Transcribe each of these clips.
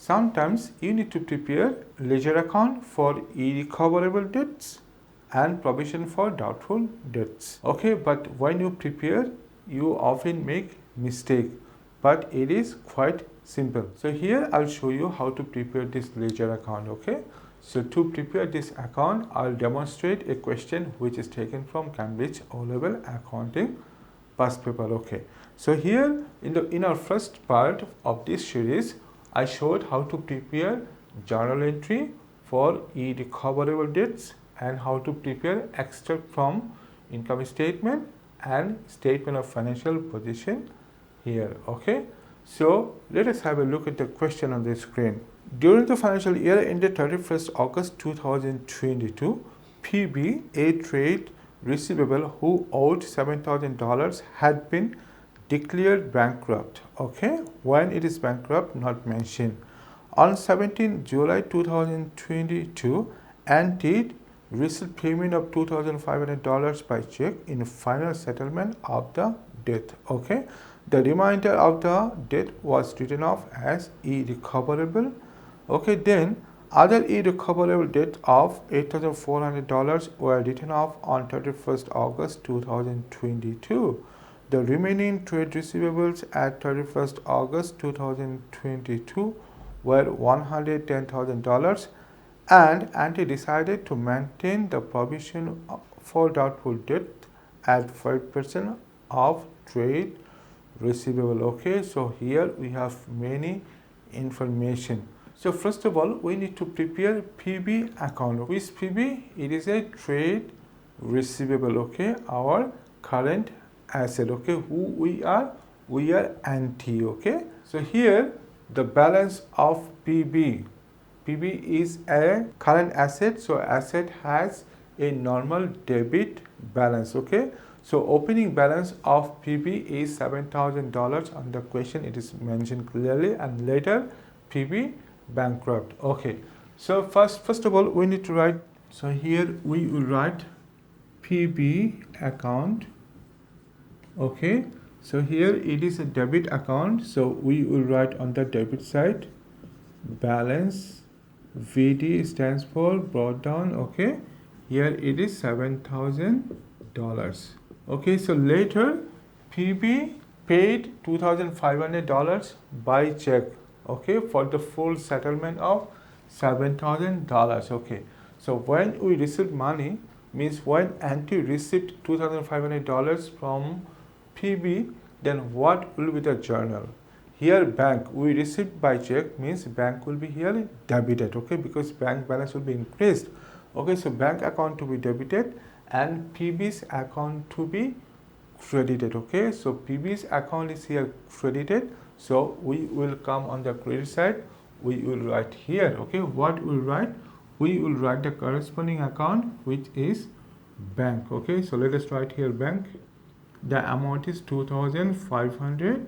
sometimes you need to prepare ledger account for irrecoverable debts and provision for doubtful debts. Okay, but when you prepare, you often make mistake, but it is quite simple. So here I'll show you how to prepare this ledger account. Okay, so to prepare this account, I'll demonstrate a question which is taken from Cambridge O-Level Accounting past paper. Okay, so here in our first part of this series, I showed how to prepare journal entry for irrecoverable debts and how to prepare extract from income statement and statement of financial position here. Okay, so let us have a look at the question on the screen. During the financial year ended 31st August 2022, PB, a trade receivable who owed $7,000, had been declared bankrupt. Okay, when it is bankrupt, not mentioned. On 17 July 2022, Anted received payment of $2,500 by check in final settlement of the debt. Okay, the remainder of the debt was written off as irrecoverable. Okay, then other irrecoverable debt of $8,400 were written off on 31st August 2022. The remaining trade receivables at 31st August 2022 were $110,000, and Ante decided to maintain the provision for doubtful debt at 5% of trade receivable. Okay, so here we have many information. So first of all, we need to prepare PB account. Which PB? It is a trade receivable. Okay, our current asset. Okay, who we are Ante. Okay, so here the balance of PB is a current asset, so asset has a normal debit balance. Okay, so opening balance of PB is $7,000. On the question it is mentioned clearly, and later PB bankrupt. Okay, so first of all we need to write, so here we will write PB account. Okay, so here it is a debit account, so we will write on the debit side balance. VD stands for brought down. Okay, here it is $7,000. Okay, so later PB paid $2,500 by check. Okay, for the full settlement of $7,000. Okay, so when we received money, means when Ante received $2,500 from PB, then what will be the journal? Here bank, we received by check, means bank will be here debited. Okay, because bank balance will be increased. Okay, so bank account to be debited and PB's account to be credited. Okay, so PB's account is here credited, so we will come on the credit side, we will write here. Okay, what we will write? We will write the corresponding account, which is bank. Okay, so let us write here bank. The amount is $2,500.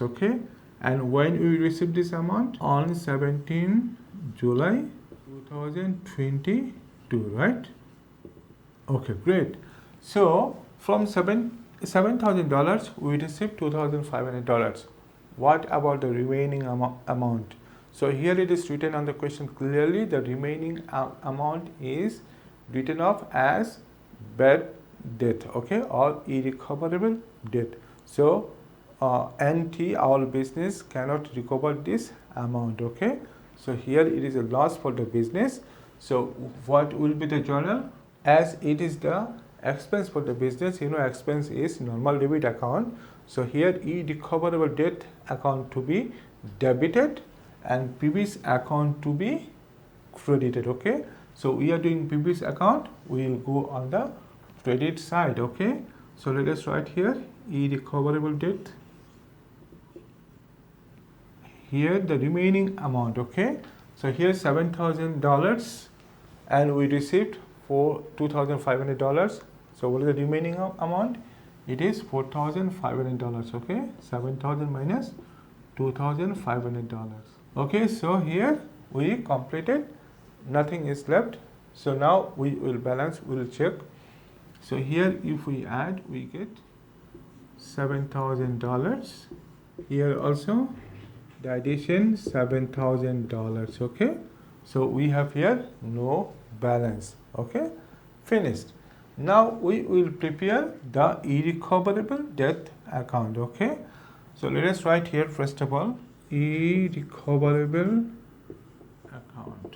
Okay, and when we receive this amount? On 17 July 2022, right? Okay, great. So from $7,000 we received $2,500. What about the remaining amount? So here it is written on the question clearly, the remaining amount is written off as bad debt. Okay, or irrecoverable debt. So NT, our business, cannot recover this amount. Okay, so here it is a loss for the business. So what will be the journal? As it is the expense for the business, you know, expense is normal debit account. So here irrecoverable debt account to be debited and PB's account to be credited. Okay, so we are doing PB's account, we will go on the credit side. Okay, so let us write here irrecoverable debt. Here the remaining amount. Okay, so here $7,000 and we received for $2,500. So what is the remaining amount? It is $4,500. Okay, 7,000 minus $2,500. Okay, so here we completed, nothing is left. So now we will balance, we will check. So here if we add, we get $7,000. Here also the addition $7,000. Okay, so we have here no balance. Okay, finished. Now we will prepare the irrecoverable debt account. Okay, so let us write here first of all irrecoverable account.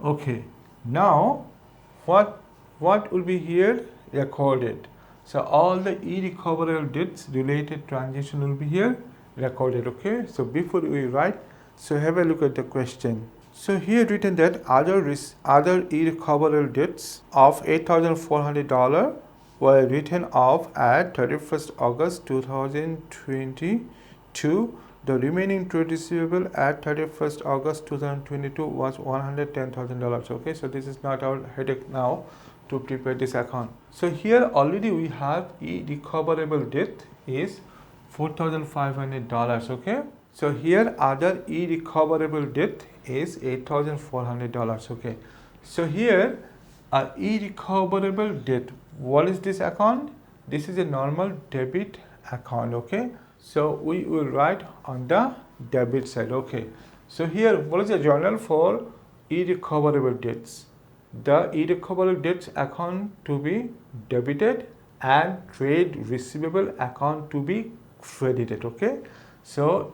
Okay, now what will be here recorded? So all the irrecoverable debts related transaction will be here recorded. Okay, so before we write, so have a look at the question. So here written that other irrecoverable debts of $8,400 were written off at 31st August 2022. The remaining trade receivable at 31st August 2022 was $110,000. Okay, so this is not our headache now to prepare this account. So here already we have irrecoverable debt is $4,500. Okay, so here other irrecoverable debt is $8,400. Okay, so here irrecoverable debt, what is this account? This is a normal debit account. Okay, so we will write on the debit side. Okay, so here what is the journal for irrecoverable debts? The irrecoverable debts account to be debited and trade receivable account to be credited. Okay, so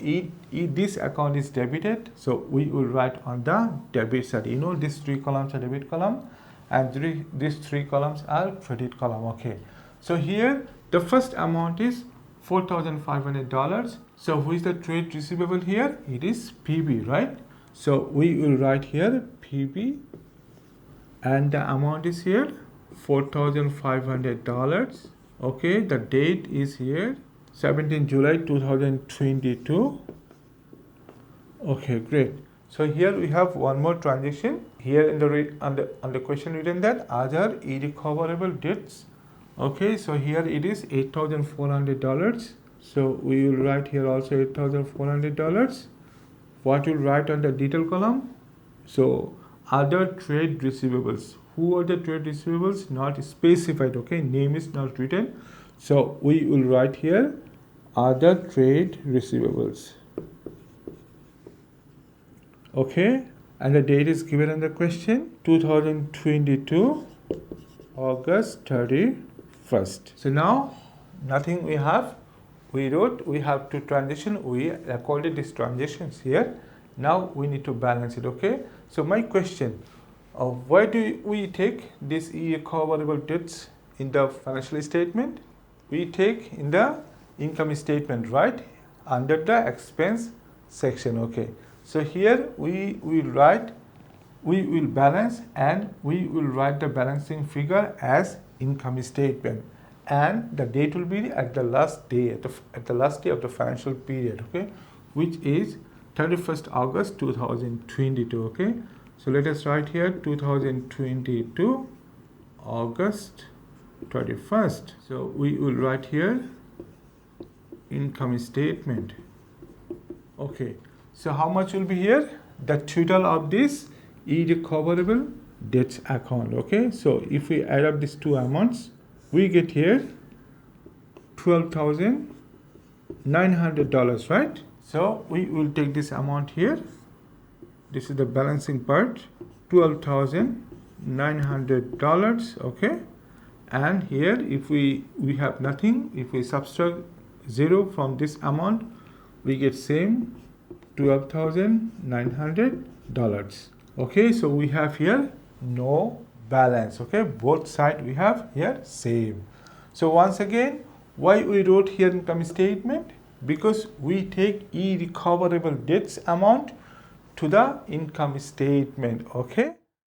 this account is debited, so we will write on the debit side. You know, these three columns are debit column and these three columns are credit column. Okay, so here the first amount is $4,500. So who is the trade receivable here? It is PB, right? So we will write here PB and the amount is here $4,500. Okay, the date is here 17 July 2022. Okay, great. So here we have one more transaction here in the on the question written that other irrecoverable debts. Okay, so here it is $8,400. So we will write here also $8,400. What will write on the detail column? So other trade receivables. Who are the trade receivables? Not specified. Okay, name is not written. So we will write here other trade receivables. Okay, and the date is given in the question 2022 August 31st. So now nothing we have. We wrote, we have to transaction, we recorded these transactions here. Now we need to balance it. Okay, so my question, why do we take these irrecoverable debts in the financial statement? We take in the income statement, right, under the expense section. Okay, so here we will write, we will balance and we will write the balancing figure as income statement, and the date will be at the last day, at the last day of the financial period. Okay, which is 31st August 2022. Okay, so let us write here 2022 August 31st. So we will write here income statement. Okay, so how much will be here? The total of this irrecoverable debts account. Okay, so if we add up these two amounts, we get here $12,900, right? So we will take this amount here. This is the balancing part, $12,900. Okay, and here if we have nothing, if we subtract 0 from this amount, we get same $12,900. Okay, so we have here no balance. Okay, both sides we have here same. So once again, why we wrote here income statement? Because we take irrecoverable debts amount to the income statement. Okay.